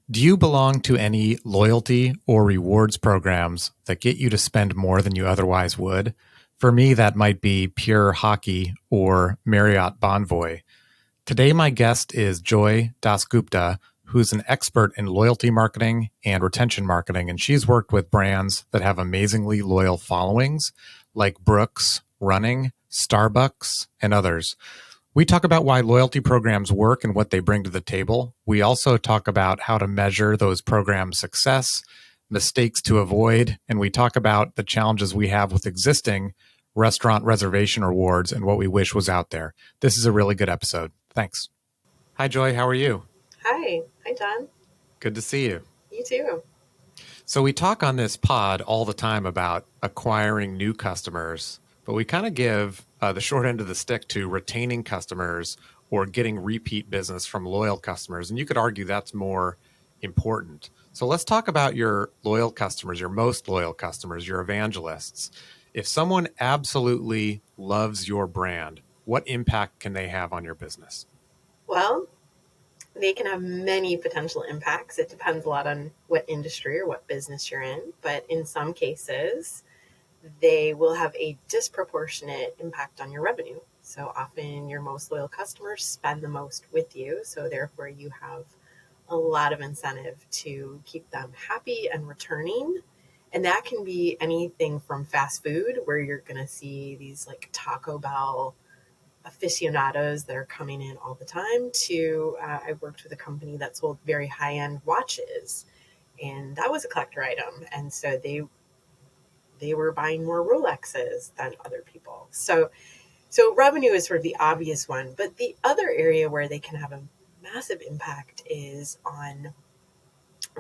Do you belong to any loyalty or rewards programs that get you to spend more than you otherwise would? For me, that might be Pure Hockey or Marriott Bonvoy. Today, my guest is Joy Das Gupta, who's an expert in loyalty marketing and retention marketing, and she's worked with brands that have amazingly loyal followings like Brooks, Running, Starbucks, and others. We talk about why loyalty programs work and what they bring to the table. We also talk about how to measure those programs' success, mistakes to avoid, and we talk about the challenges we have with existing restaurant reservation rewards and what we wish was out there. This is a really good episode. Thanks. Hi, Joy. How are you? Hi. Hi, John. Good to see you. You too. So we talk on this pod all the time about acquiring new customers, but we kind of give the short end of the stick to retaining customers or getting repeat business from loyal customers. And you could argue that's more important. So let's talk about your loyal customers, your most loyal customers, your evangelists. If someone absolutely loves your brand, what impact can they have on your business? Well, they can have many potential impacts. It depends a lot on what industry or what business you're in. But in some cases, they will have a disproportionate impact on your revenue. So often your most loyal customers spend the most with you. So therefore you have a lot of incentive to keep them happy and returning. And that can be anything from fast food, where you're going to see these like Taco Bell aficionados that are coming in all the time, to I worked with a company that sold very high-end watches, and that was a collector item. And so they were buying more Rolexes than other people. So revenue is sort of the obvious one, but the other area where they can have a massive impact is on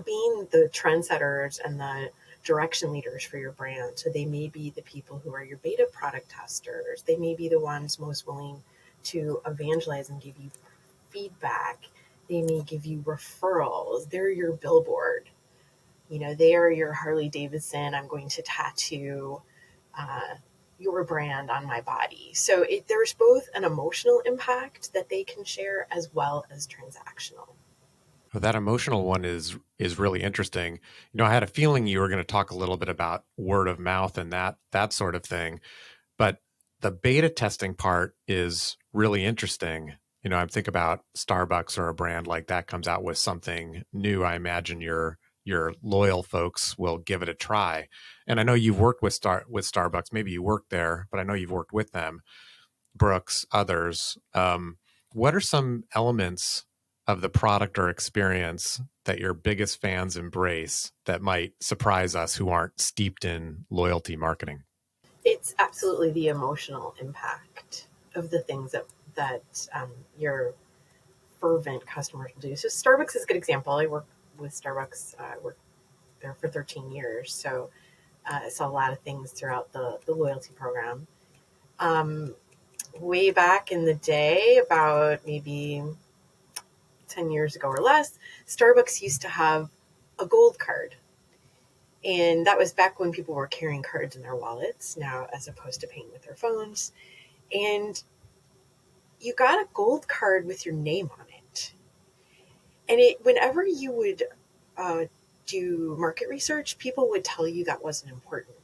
being the trendsetters and the direction leaders for your brand. So they may be the people who are your beta product testers. They may be the ones most willing to evangelize and give you feedback. They may give you referrals. They're your billboard. You know, they are your Harley Davidson. I'm going to tattoo your brand on my body. So there's both an emotional impact that they can share as well as transactional. Well, that emotional one is really interesting. You know, I had a feeling you were going to talk a little bit about word of mouth and that sort of thing, but the beta testing part is really interesting. You know, I think about Starbucks or a brand like that comes out with something new. I imagine your loyal folks will give it a try. And I know you've worked with Starbucks. Maybe you worked there, but I know you've worked with them. Brooks, others. What are some elements of the product or experience that your biggest fans embrace that might surprise us who aren't steeped in loyalty marketing? It's absolutely the emotional impact of the things that your fervent customers will do. So Starbucks is a good example. I worked with Starbucks. I worked there for 13 years. So I saw a lot of things throughout the loyalty program. Way back in the day, about maybe 10 years ago or less, Starbucks used to have a gold card. And that was back when people were carrying cards in their wallets now, as opposed to paying with their phones. And you got a gold card with your name on it. And whenever you would do market research, people would tell you that wasn't important.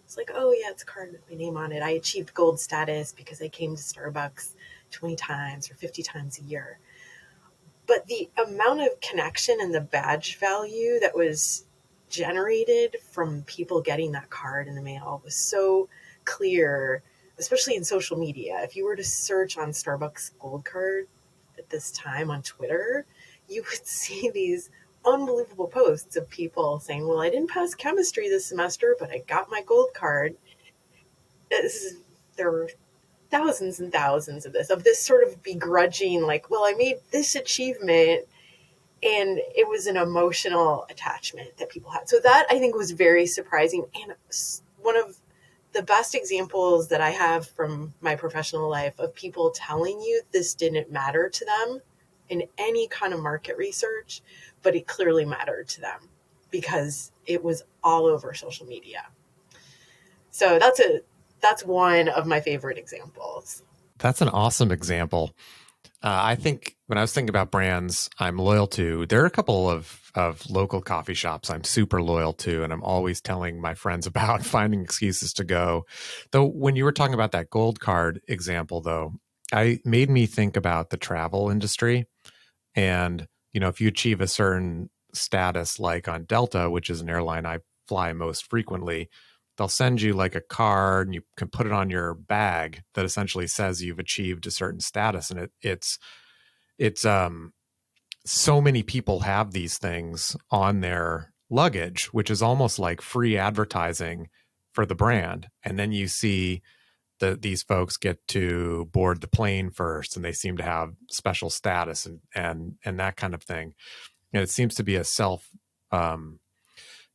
It's like, oh yeah, it's a card with my name on it. I achieved gold status because I came to Starbucks 20 times or 50 times a year. But the amount of connection and the badge value that was generated from people getting that card in the mail was so clear, especially in social media. If you were to search on Starbucks Gold Card at this time on Twitter, you would see these unbelievable posts of people saying, well, I didn't pass chemistry this semester, but I got my gold card. There were thousands and thousands of this sort of begrudging, like, well, I made this achievement, and it was an emotional attachment that people had. So that, I think, was very surprising. And one of the best examples that I have from my professional life of people telling you this didn't matter to them in any kind of market research, but it clearly mattered to them because it was all over social media. So that's one of my favorite examples. That's an awesome example. I think when I was thinking about brands I'm loyal to, there are a couple of local coffee shops I'm super loyal to, and I'm always telling my friends about, finding excuses to go. Though when you were talking about that gold card example, though, I made me think about the travel industry. And, if you achieve a certain status, like on Delta, which is an airline I fly most frequently, they'll send you like a card and you can put it on your bag that essentially says you've achieved a certain status. And it's so many people have these things on their luggage, which is almost like free advertising for the brand. And then you see these folks get to board the plane first, and they seem to have special status and that kind of thing. And it seems to be a um,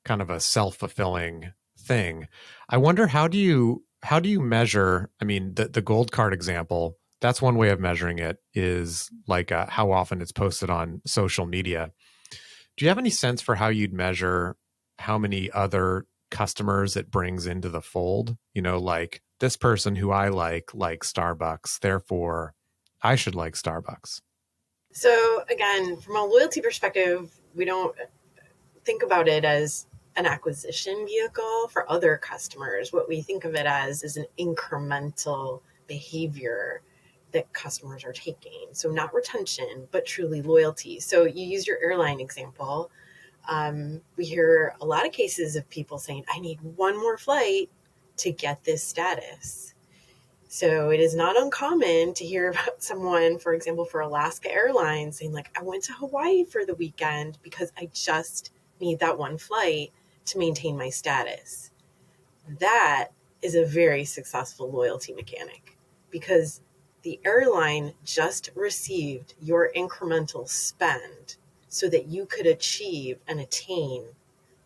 kind of a self-fulfilling thing. I wonder, how do you measure? I mean, the gold card example. That's one way of measuring it, is like how often it's posted on social media. Do you have any sense for how you'd measure how many other customers it brings into the fold? Like, this person who I like Starbucks, therefore I should like Starbucks. So again, from a loyalty perspective, we don't think about it as an acquisition vehicle for other customers. What we think of it as is an incremental behavior that customers are taking. So not retention, but truly loyalty. So you use your airline example. We hear a lot of cases of people saying, I need one more flight to get this status. So it is not uncommon to hear about someone, for example, for Alaska Airlines saying, like, I went to Hawaii for the weekend because I just need that one flight to maintain my status. That is a very successful loyalty mechanic, because the airline just received your incremental spend so that you could achieve and attain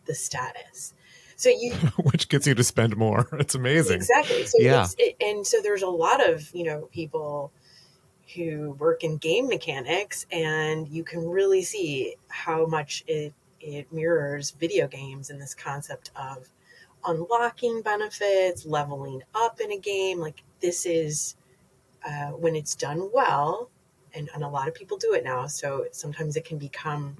the status. So you Which gets you to spend more. It's amazing. exactly. So Yeah. and so there's a lot of, people who work in game mechanics, and you can really see how much it mirrors video games in this concept of unlocking benefits, leveling up in a game. Like, this is when it's done well, and a lot of people do it now. So sometimes it can become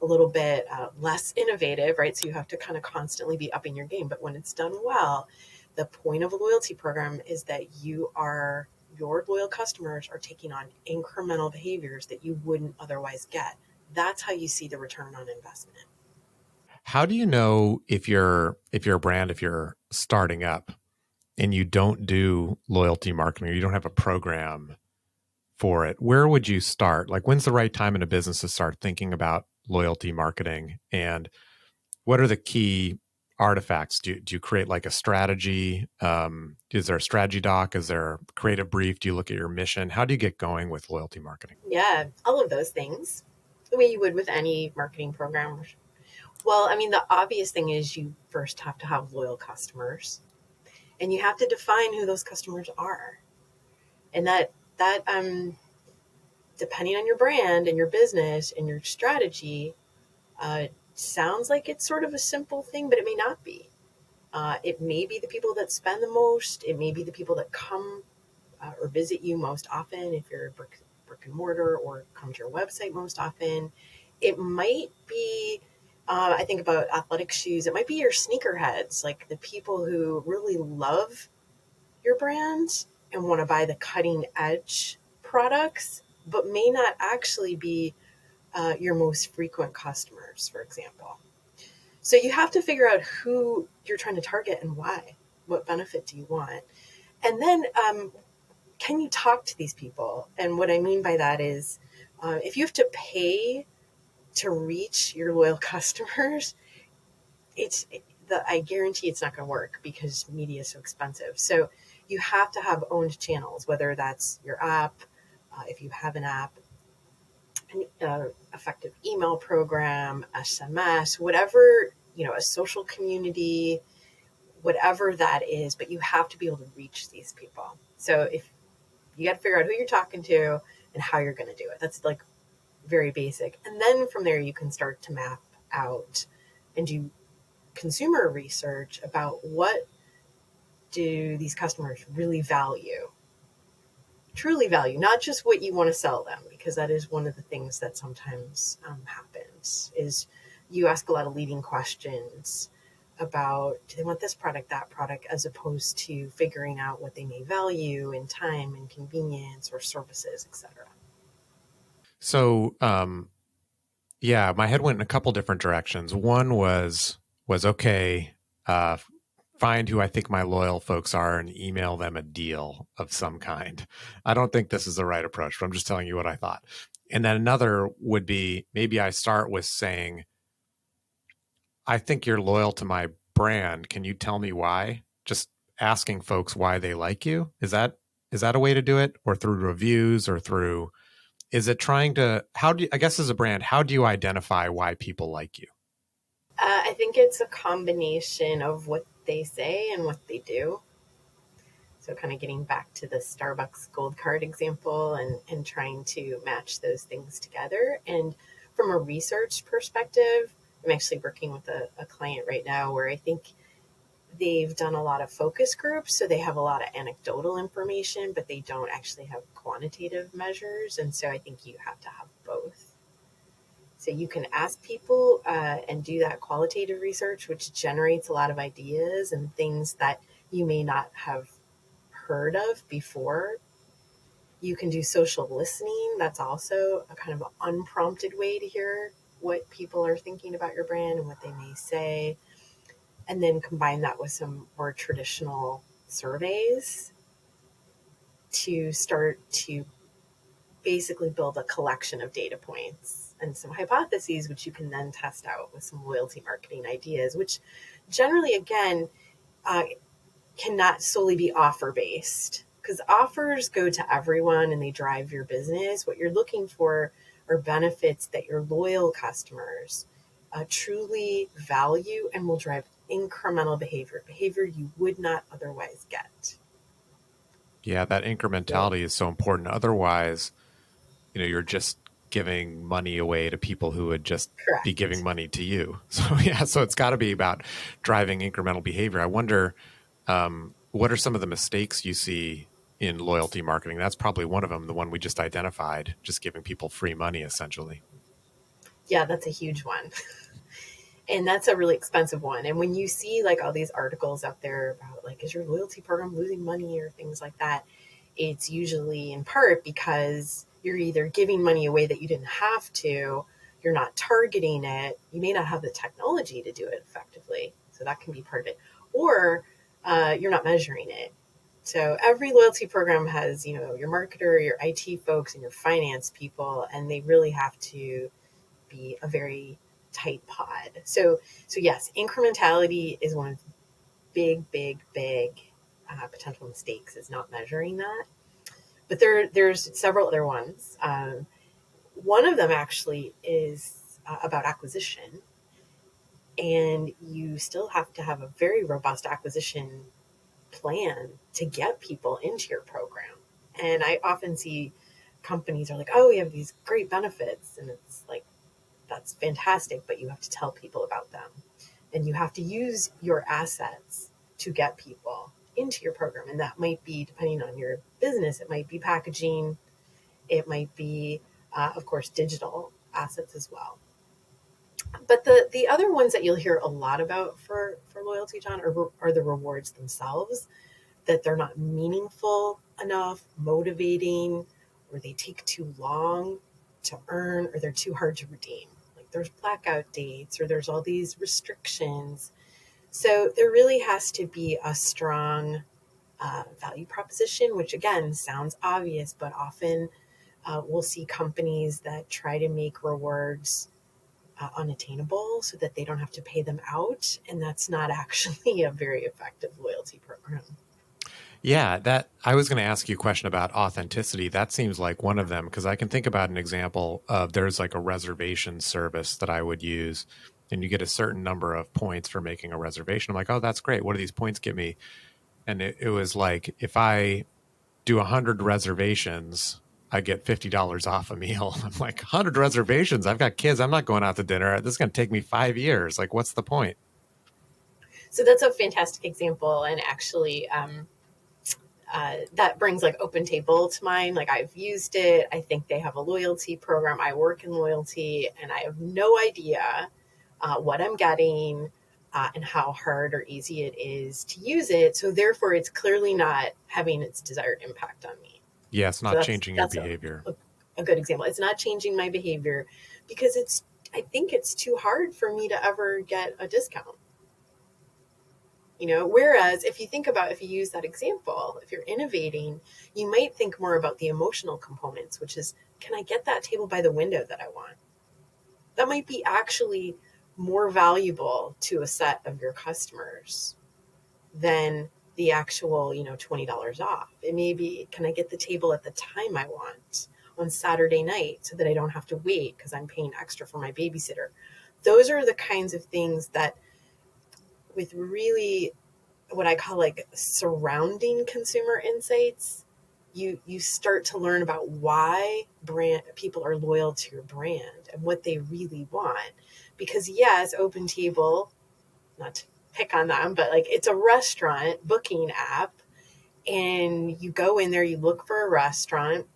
a little bit less innovative, right? So you have to kind of constantly be upping your game. But when it's done well, the point of a loyalty program is that your loyal customers are taking on incremental behaviors that you wouldn't otherwise get. That's how you see the return on investment. How do you know if you're a brand, if you're starting up and you don't do loyalty marketing, or you don't have a program for it? Where would you start? Like, when's the right time in a business to start thinking about loyalty marketing? And what are the key artifacts? Do you create like a strategy? Is there a strategy doc? Is there a creative brief? Do you look at your mission? How do you get going with loyalty marketing? Yeah, all of those things, the way you would with any marketing program. Well, I mean, the obvious thing is you first have to have loyal customers, and you have to define who those customers are. And that depending on your brand and your business and your strategy, sounds like it's sort of a simple thing, but it may not be. It may be the people that spend the most. It may be the people that come or visit you most often, if you're brick and mortar, or come to your website most often. It might be, I think about athletic shoes, it might be your sneakerheads, like the people who really love your brand and want to buy the cutting edge products, but may not actually be your most frequent customers, for example. So you have to figure out who you're trying to target and why. What benefit do you want? And then, can you talk to these people? And what I mean by that is, if you have to pay to reach your loyal customers, I guarantee it's not going to work, because media is so expensive. So you have to have owned channels, whether that's your app, if you have an app, an effective email program, SMS, whatever, a social community, whatever that is, but you have to be able to reach these people. So if you got to figure out who you're talking to and how you're going to do it. That's like very basic. And then from there, you can start to map out and do consumer research about what do these customers really value. truly value, not just what you want to sell them, because that is one of the things that sometimes happens is you ask a lot of leading questions about do they want this product, that product, as opposed to figuring out what they may value in time and convenience or services, etc. So, yeah, my head went in a couple different directions. One was okay, uh, find who I think my loyal folks are and email them a deal of some kind. I don't think this is the right approach, but I'm just telling you what I thought. And then another would be maybe I start with saying, I think you're loyal to my brand. Can you tell me why? Just asking folks why they like you. Is that a way to do it? Or through reviews or through is it trying to how do you, I guess as a brand, how do you identify why people like you? I think it's a combination of what they say and what they do. So kind of getting back to the Starbucks gold card example and trying to match those things together. And from a research perspective, I'm actually working with a client right now where I think they've done a lot of focus groups. So they have a lot of anecdotal information, but they don't actually have quantitative measures. And so I think you have to have both. So you can ask people and do that qualitative research, which generates a lot of ideas and things that you may not have heard of before. You can do social listening. That's also a kind of unprompted way to hear what people are thinking about your brand and what they may say. And then combine that with some more traditional surveys to start to basically build a collection of data points and some hypotheses, which you can then test out with some loyalty marketing ideas, which generally, again, uh, cannot solely be offer based because offers go to everyone and they drive your business. What you're looking for are benefits that your loyal customers truly value and will drive incremental behavior you would not otherwise get. Yeah, that So, incrementality is so important. Otherwise, you're just giving money away to people who would just be giving correct. money to you. So yeah, so it's got to be about driving incremental behavior. I wonder, what are some of the mistakes you see in loyalty marketing? That's probably one of them, the one we just identified, just giving people free money essentially. Yeah, that's a huge one. And that's a really expensive one. And when you see like all these articles out there about like, is your loyalty program losing money or things like that, it's usually in part because you're either giving money away that you didn't have to, you're not targeting it, you may not have the technology to do it effectively. So that can be part of it. Or you're not measuring it. So every loyalty program has, your marketer, your IT folks, and your finance people, and they really have to be a very tight pod. So yes, incrementality is one of the big potential mistakes is not measuring that. But there's several other ones. One of them actually is about acquisition, and you still have to have a very robust acquisition plan to get people into your program. And I often see companies are like, "Oh, we have these great benefits," and it's like, that's fantastic, but you have to tell people about them. And you have to use your assets to get people into your program. And that might be, depending on your business, it might be packaging, it might be, of course, digital assets as well. But the other ones that you'll hear a lot about for loyalty, John, are the rewards themselves, that they're not meaningful enough, motivating, or they take too long to earn, or they're too hard to redeem. Like there's blackout dates, or there's all these restrictions. So there really has to be a strong value proposition, which again sounds obvious, but often we'll see companies that try to make rewards unattainable so that they don't have to pay them out. And that's not actually a very effective loyalty program. Yeah, that I was going to ask you a question about authenticity. That seems like one of them because I can think about an example of there's like a reservation service that I would use and you get a certain number of points for making a reservation. I'm like, oh, that's great. What do these points get me? And it was like, if I do 100 reservations, I get $50 off a meal. I'm like, 100 reservations? I've got kids. I'm not going out to dinner. This is going to take me 5 years. Like, what's the point? So that's a fantastic example. And actually, that brings like OpenTable to mind. Like I've used it. I think they have a loyalty program. I work in loyalty, and I have no idea what I'm getting and how hard or easy it is to use it. So therefore, it's clearly not having its desired impact on me. Yeah, it's So not changing your that's behavior. a good example. It's not changing my behavior because it's. I think it's too hard for me to ever get a discount. Whereas if you think about, if you use that example, if you're innovating, you might think more about the emotional components, which is, can I get that table by the window that I want? That might be actually more valuable to a set of your customers than the actual, $20 off. It may be, can I get the table at the time I want on Saturday night so that I don't have to wait because I'm paying extra for my babysitter? Those are the kinds of things that, with really what I call like surrounding consumer insights, you start to learn about why brand people are loyal to your brand and what they really want. Because yes, OpenTable, not to pick on them, but like it's a restaurant booking app, and you go in there, you look for a restaurant,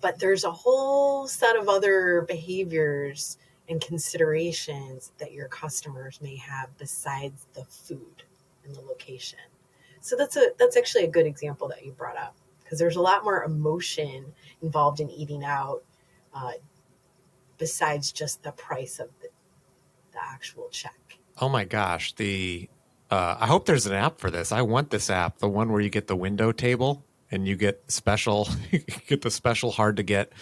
but there's a whole set of other behaviors and considerations that your customers may have besides the food and the location. So that's actually a good example that you brought up, because there's a lot more emotion involved in eating out, uh, besides just the price of the actual check. Oh my gosh, I hope there's an app for this. I want this app, the one where you get the window table and you get special, you get the special hard to get.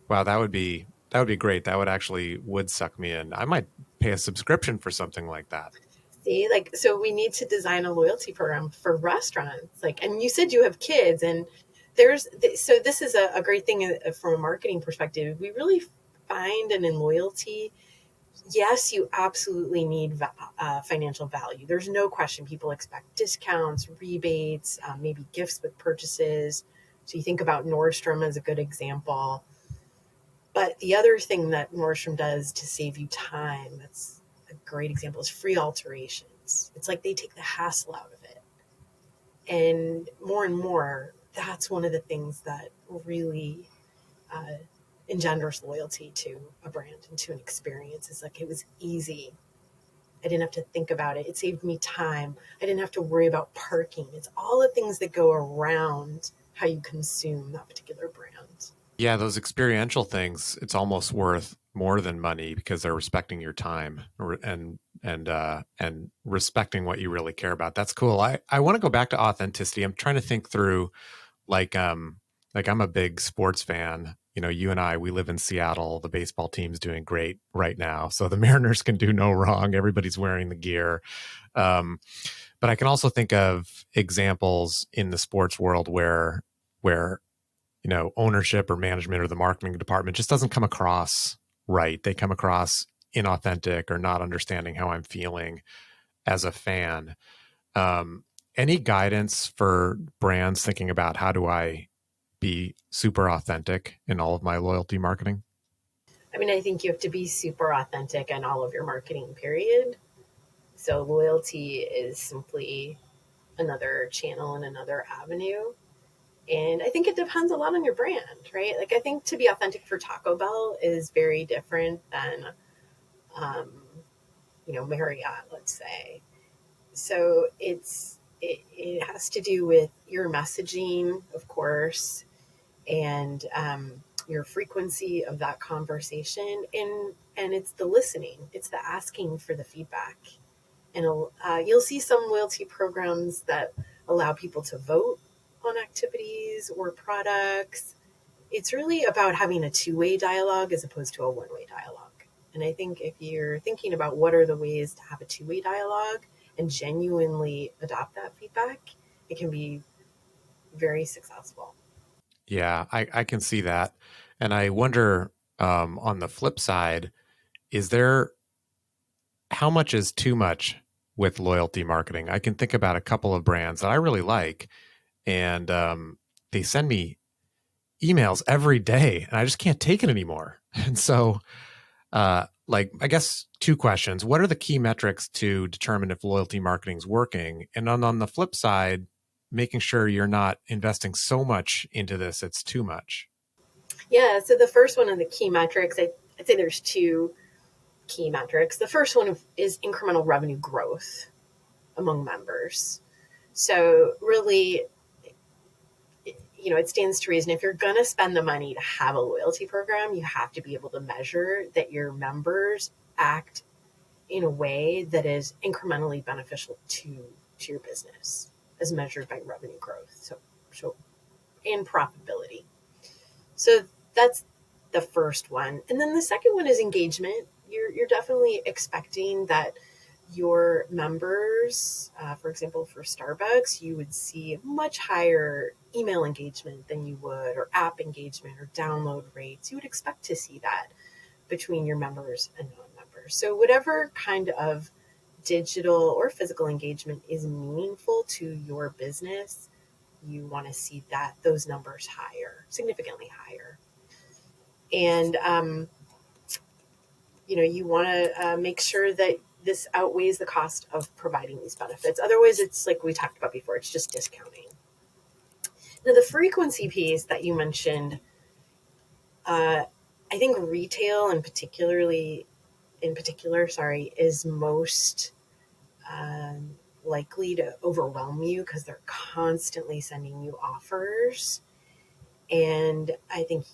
Wow, that would be great. That would suck me in. I might pay a subscription for something like that. See, like, so we need to design a loyalty program for restaurants. Like, and you said you have kids, and so this is a great thing from a marketing perspective. We really find, and in loyalty, yes, you absolutely need financial value. There's no question. People expect discounts, rebates, maybe gifts with purchases. So you think about Nordstrom as a good example. But the other thing that Nordstrom does to save you time, that's a great example, is free alterations. It's like they take the hassle out of it. And more, that's one of the things that really uh, engenders loyalty to a brand and to an experience. Is like, it was easy. I didn't have to think about it. It saved me time. I didn't have to worry about parking. It's all the things that go around how you consume that particular brand. Yeah, those experiential things, it's almost worth more than money because they're respecting your time and respecting what you really care about. That's cool. I want to go back to authenticity. I'm trying to think through like like I'm a big sports fan. You and I, we live in Seattle. The baseball team's doing great right now. So the Mariners can do no wrong. Everybody's wearing the gear. Um, but I can also think of examples in the sports world where ownership or management or the marketing department just doesn't come across right. They come across inauthentic or not understanding how I'm feeling as a fan. Um, any guidance for brands thinking about how do I be super authentic in all of my loyalty marketing? I mean, I think you have to be super authentic in all of your marketing, period. So loyalty is simply another channel and another avenue. And I think it depends a lot on your brand, right? Like, I think to be authentic for Taco Bell is very different than, um, Marriott, let's say. So it has to do with your messaging, of course, and your frequency of that conversation, and it's the listening, it's the asking for the feedback. And you'll see some loyalty programs that allow people to vote on activities or products. It's really about having a two-way dialogue as opposed to a one-way dialogue. And I think if you're thinking about what are the ways to have a two-way dialogue and genuinely adopt that feedback, it can be very successful. Yeah, I can see that. And I wonder, on the flip side, is there how much is too much with loyalty marketing? I can think about a couple of brands that I really like, and they send me emails every day, and I just can't take it anymore. And so, like, I guess two questions: what are the key metrics to determine if loyalty marketing is working? And on the flip side, making sure you're not investing so much into this, it's too much? Yeah, so the first one of the key metrics, I'd say there's two key metrics. The first one is incremental revenue growth among members. So really, it stands to reason if you're going to spend the money to have a loyalty program, you have to be able to measure that your members act in a way that is incrementally beneficial to your business as measured by revenue growth. So and profitability. So that's the first one. And then the second one is engagement. You're definitely expecting that your members, for example, for Starbucks, you would see much higher email engagement than you would, or app engagement, or download rates. You would expect to see that between your members and non-members. So whatever kind of digital or physical engagement is meaningful to your business, you want to see those numbers higher, significantly higher. And you want to make sure that this outweighs the cost of providing these benefits. Otherwise, it's like we talked about before, it's just discounting. Now, the frequency piece that you mentioned, I think retail in particular, is most likely to overwhelm you because they're constantly sending you offers. And I think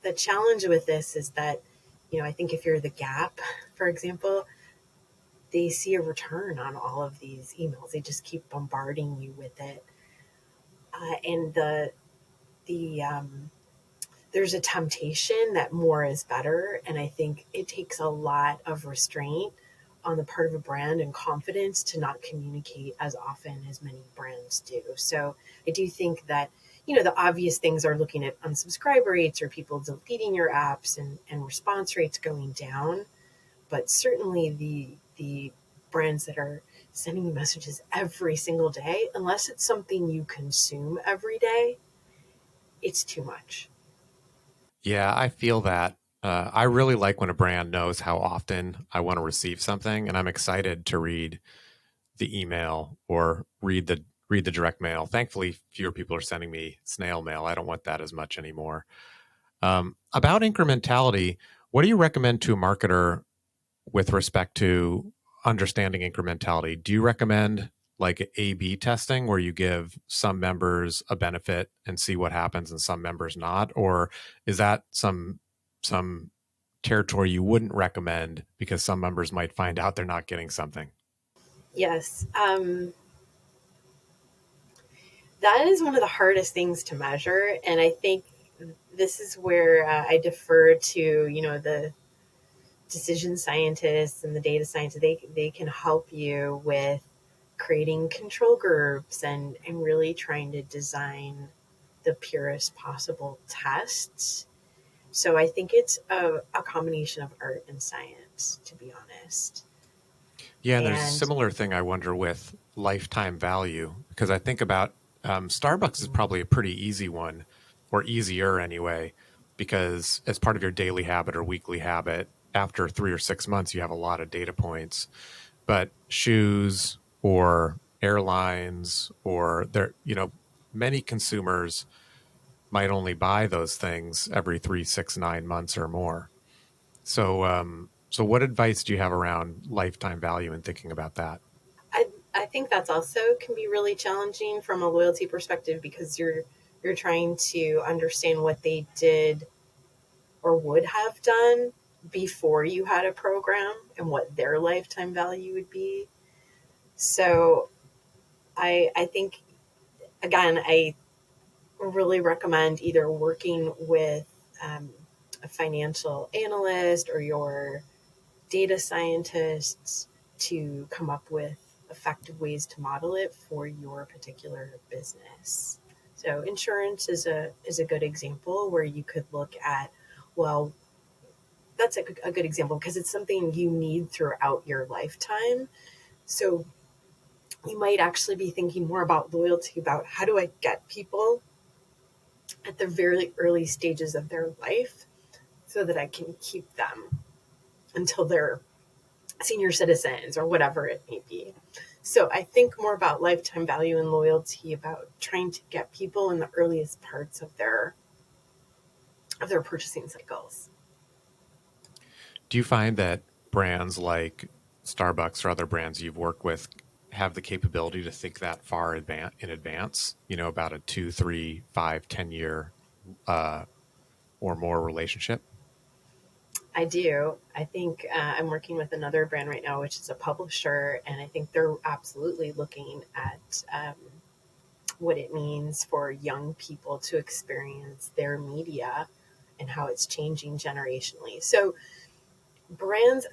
the challenge with this is that, I think if you're the Gap, for example, they see a return on all of these emails. They just keep bombarding you with it. And there's a temptation that more is better. And I think it takes a lot of restraint on the part of a brand and confidence to not communicate as often as many brands do. So I do think that, the obvious things are looking at unsubscribe rates or people deleting your apps and response rates going down. But certainly the brands that are sending you messages every single day, unless it's something you consume every day, it's too much. Yeah, I feel that. I really like when a brand knows how often I want to receive something, and I'm excited to read the email or read the direct mail. Thankfully, fewer people are sending me snail mail. I don't want that as much anymore. About incrementality, what do you recommend to a marketer with respect to understanding incrementality? Do you recommend like A/B testing where you give some members a benefit and see what happens and some members not? Or is that some territory you wouldn't recommend because some members might find out they're not getting something? Yes. That is one of the hardest things to measure. And I think this is where I defer to, the decision scientists and the data scientists. They can help you with creating control groups and really trying to design the purest possible tests. So I think it's a combination of art and science, to be honest. Yeah, and there's a And similar thing I wonder with lifetime value because I think about Starbucks is probably a pretty easy one, or easier anyway, because as part of your daily habit or weekly habit, after 3 or 6 months, you have a lot of data points. But shoes or airlines or many consumers might only buy those things every 3, 6, 9 months or more. So what advice do you have around lifetime value and thinking about that? I think that's also can be really challenging from a loyalty perspective because you're trying to understand what they did or would have done before you had a program and what their lifetime value would be. So I think again I really recommend either working with a financial analyst or your data scientists to come up with effective ways to model it for your particular business. So insurance is a good example where you could look at, well, that's a good example because it's something you need throughout your lifetime. So you might actually be thinking more about loyalty, about how do I get people at the very early stages of their life so that I can keep them until they're senior citizens or whatever it may be. So I think more about lifetime value and loyalty, about trying to get people in the earliest parts of their purchasing cycles. Do you find that brands like Starbucks or other brands you've worked with have the capability to think that far in advance, about a 2, 3, 5, 10 year uh, or more relationship? I do. I think I'm working with another brand right now, which is a publisher, and I think they're absolutely looking at what it means for young people to experience their media and how it's changing generationally. So brands,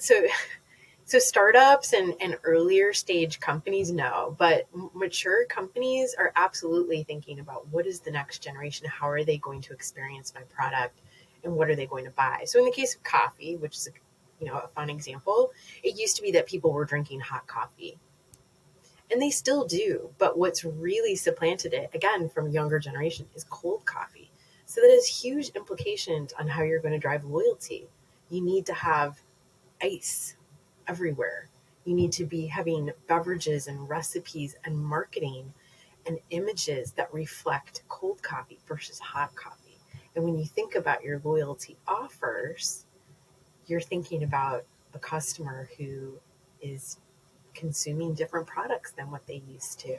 so startups and earlier stage companies, no, but mature companies are absolutely thinking about what is the next generation, how are they going to experience my product, and what are they going to buy. So in the case of coffee, which is a fun example, it used to be that people were drinking hot coffee, and they still do, but what's really supplanted it again from younger generation is cold coffee. So that has huge implications on how you're going to drive loyalty. You need to have ice everywhere. You need to be having beverages and recipes and marketing and images that reflect cold coffee versus hot coffee. And when you think about your loyalty offers, you're thinking about a customer who is consuming different products than what they used to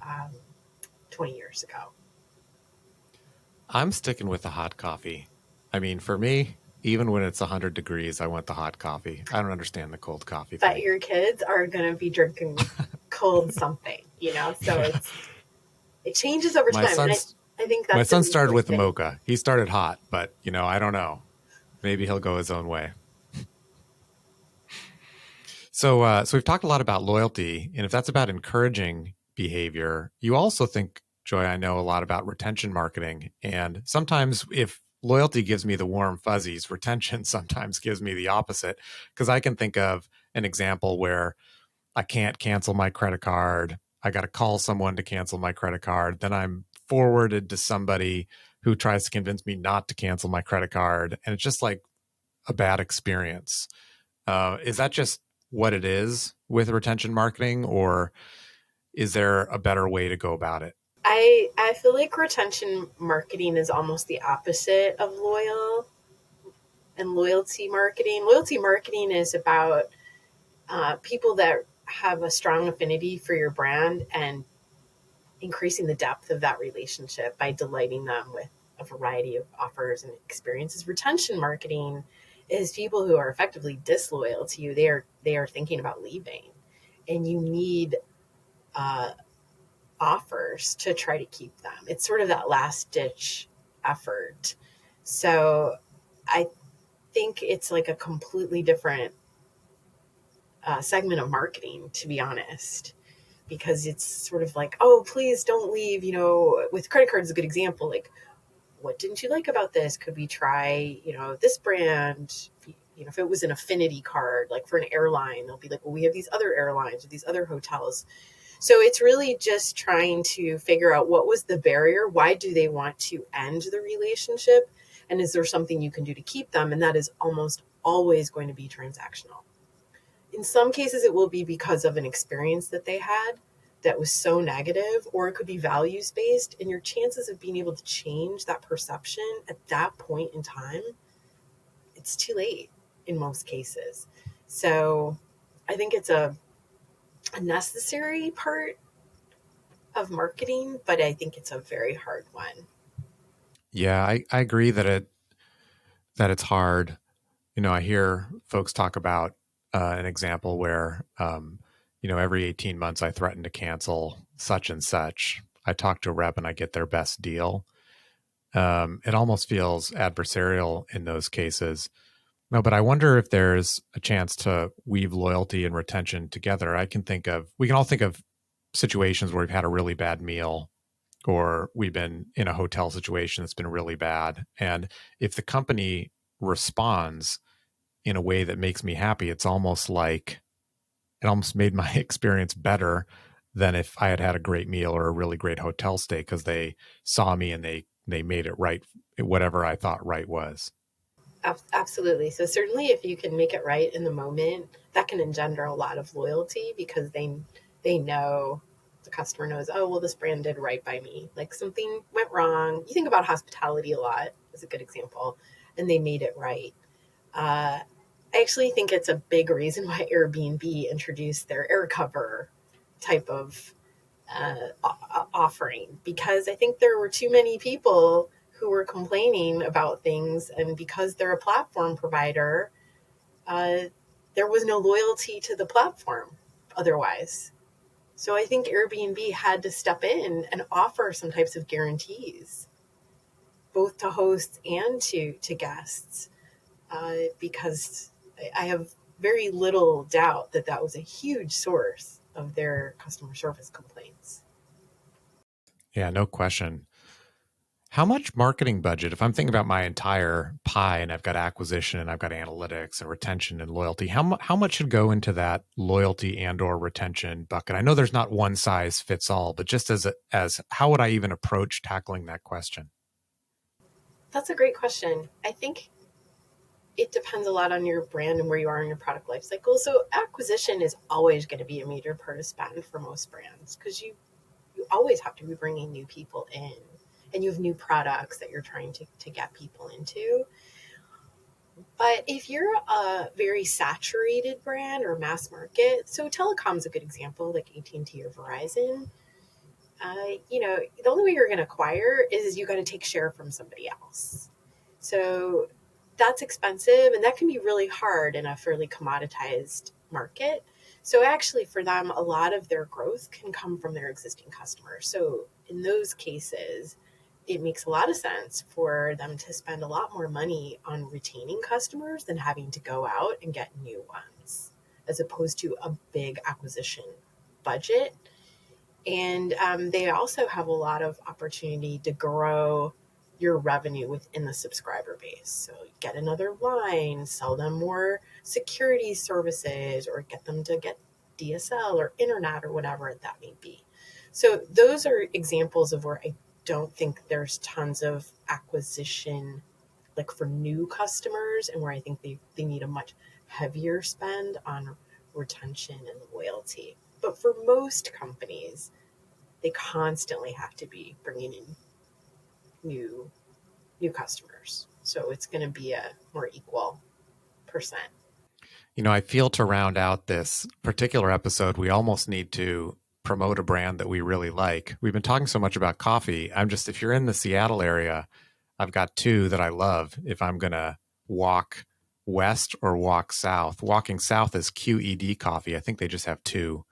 um, 20 years ago. I'm sticking with the hot coffee. I mean, for me, even when it's 100 degrees, I want the hot coffee. I don't understand the cold coffee But thing. your kids are going to be drinking cold something, so Yeah. it changes over My time. And son's I think my that's a son really started great with the thing. mocha. He started hot, but I don't know. Maybe he'll go his own way. So we've talked a lot about loyalty, and if that's about encouraging behavior, you also think, Joy, I know a lot about retention marketing. And sometimes if loyalty gives me the warm fuzzies, retention sometimes gives me the opposite. Because I can think of an example where I can't cancel my credit card. I got to call someone to cancel my credit card. Then I'm forwarded to somebody who tries to convince me not to cancel my credit card. And it's just like a bad experience. Is that just what it is with retention marketing, or is there a better way to go about it? I feel like retention marketing is almost the opposite of loyalty marketing. Loyalty marketing is about people that have a strong affinity for your brand and increasing the depth of that relationship by delighting them with a variety of offers and experiences. Retention marketing is people who are effectively disloyal to you. They are thinking about leaving, and you need uh, offers to try to keep them. It's sort of that last ditch effort. So I think it's like a completely different segment of marketing, to be honest, because it's sort of like, oh, please don't leave. With credit cards, is a good example. Like, what didn't you like about this? Could we try, this brand? If it was an affinity card, like for an airline, they'll be like, well, we have these other airlines or these other hotels. So it's really just trying to figure out what was the barrier. Why do they want to end the relationship? And is there something you can do to keep them? And that is almost always going to be transactional. In some cases, it will be because of an experience that they had that was so negative, or it could be values based. And your chances of being able to change that perception at that point in time, it's too late in most cases. So I think it's a necessary part of marketing, but I think it's a very hard one. Yeah, I agree that it's hard. I hear folks talk about an example where, every 18 months I threaten to cancel such and such. I talk to a rep and I get their best deal. It almost feels adversarial in those cases. No, but I wonder if there's a chance to weave loyalty and retention together. We can all think of situations where we've had a really bad meal or we've been in a hotel situation that's been really bad. And if the company responds in a way that makes me happy, it's almost like it almost made my experience better than if I had had a great meal or a really great hotel stay because they saw me and they made it right, whatever I thought right was. Absolutely. So certainly if you can make it right in the moment, that can engender a lot of loyalty because They know, the customer knows, oh, well, this brand did right by me. Like something went wrong. You think about hospitality a lot as a good example, and they made it right. Uh, I actually think it's a big reason why Airbnb introduced their air cover type of offering, because I think there were too many people who were complaining about things, and because they're a platform provider, uh, there was no loyalty to the platform otherwise. So I think Airbnb had to step in and offer some types of guarantees, both to hosts and to guests, because I have very little doubt that that was a huge source of their customer service complaints. Yeah, no question. How much marketing budget, if I'm thinking about my entire pie and I've got acquisition and I've got analytics and retention and loyalty, how much should go into that loyalty and or retention bucket? I know there's not one size fits all, but just as how would I even approach tackling that question? That's a great question. I think it depends a lot on your brand and where you are in your product life cycle. So acquisition is always going to be a major part of spend for most brands, because you always have to be bringing new people in, and you have new products that you're trying to get people into. But if you're a very saturated brand or mass market, so telecom's a good example, like AT&T or Verizon. The only way you're going to acquire is you got to take share from somebody else. So that's expensive, and that can be really hard in a fairly commoditized market. So actually, for them, a lot of their growth can come from their existing customers. So in those cases, it makes a lot of sense for them to spend a lot more money on retaining customers than having to go out and get new ones, as opposed to a big acquisition budget. And they also have a lot of opportunity to grow your revenue within the subscriber base. So get another line, sell them more security services, or get them to get DSL or internet or whatever that may be. So those are examples of where I don't think there's tons of acquisition like for new customers, and where I think they need a much heavier spend on retention and loyalty. But for most companies, they constantly have to be bringing in new new customers. So it's going to be a more equal percent. I feel to round out this particular episode, we almost need to promote a brand that we really like. We've been talking so much about coffee. If you're in the Seattle area, I've got two that I love if I'm going to walk west or walk south. Walking south is QED Coffee. I think they just have two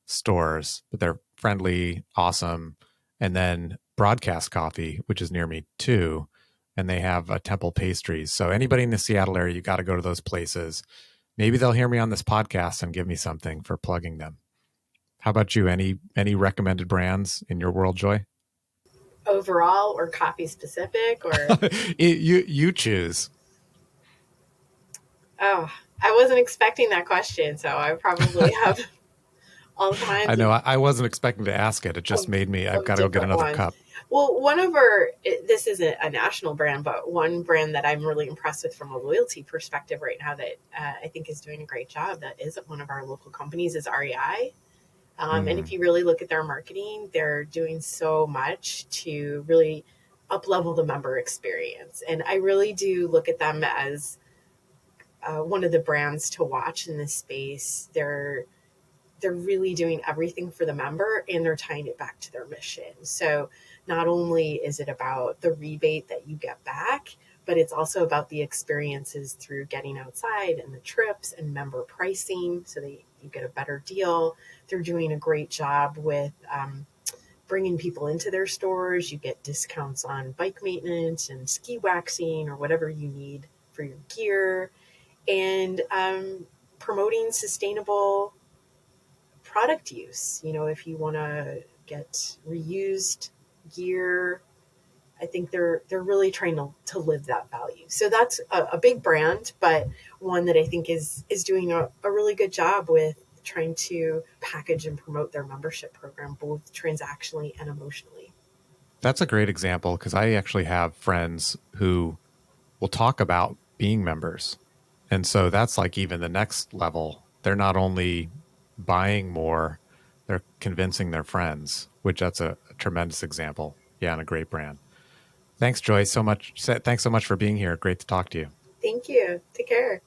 stores, but they're friendly, awesome. And then Broadcast Coffee, which is near me too. And they have a Temple Pastries. So anybody in the Seattle area, you got to go to those places. Maybe they'll hear me on this podcast and give me something for plugging them. How about you? Any recommended brands in your world, Joy? Overall, or coffee specific, or You choose. oh, I wasn't expecting that question, so I probably have all I kinds know I wasn't expecting to ask it. It just made me. I've of got to go get different another ones. cup. Well, this isn't a national brand, but one brand that I'm really impressed with from a loyalty perspective right now that I think is doing a great job, that is one of our local companies, is REI. And if you really look at their marketing, they're doing so much to really up level the member experience. And I really do look at them as one of the brands to watch in this space. They're really doing everything for the member, and they're tying it back to their mission. So not only is it about the rebate that you get back, but it's also about the experiences through getting outside and the trips and member pricing, so that you get a better deal. They're doing a great job with bringing people into their stores. You get discounts on bike maintenance and ski waxing or whatever you need for your gear, and promoting sustainable product use. If you want to get reused gear, I think they're really trying to live that value. So that's a big brand, but one that I think is doing a really good job with trying to package and promote their membership program, both transactionally and emotionally. That's a great example because I actually have friends who will talk about being members. And so that's like even the next level. They're not only buying more, they're convincing their friends, which that's a tremendous example. Yeah, and a great brand. Thanks, Joy, so much. Thanks so much for being here. Great to talk to you. Thank you. Take care.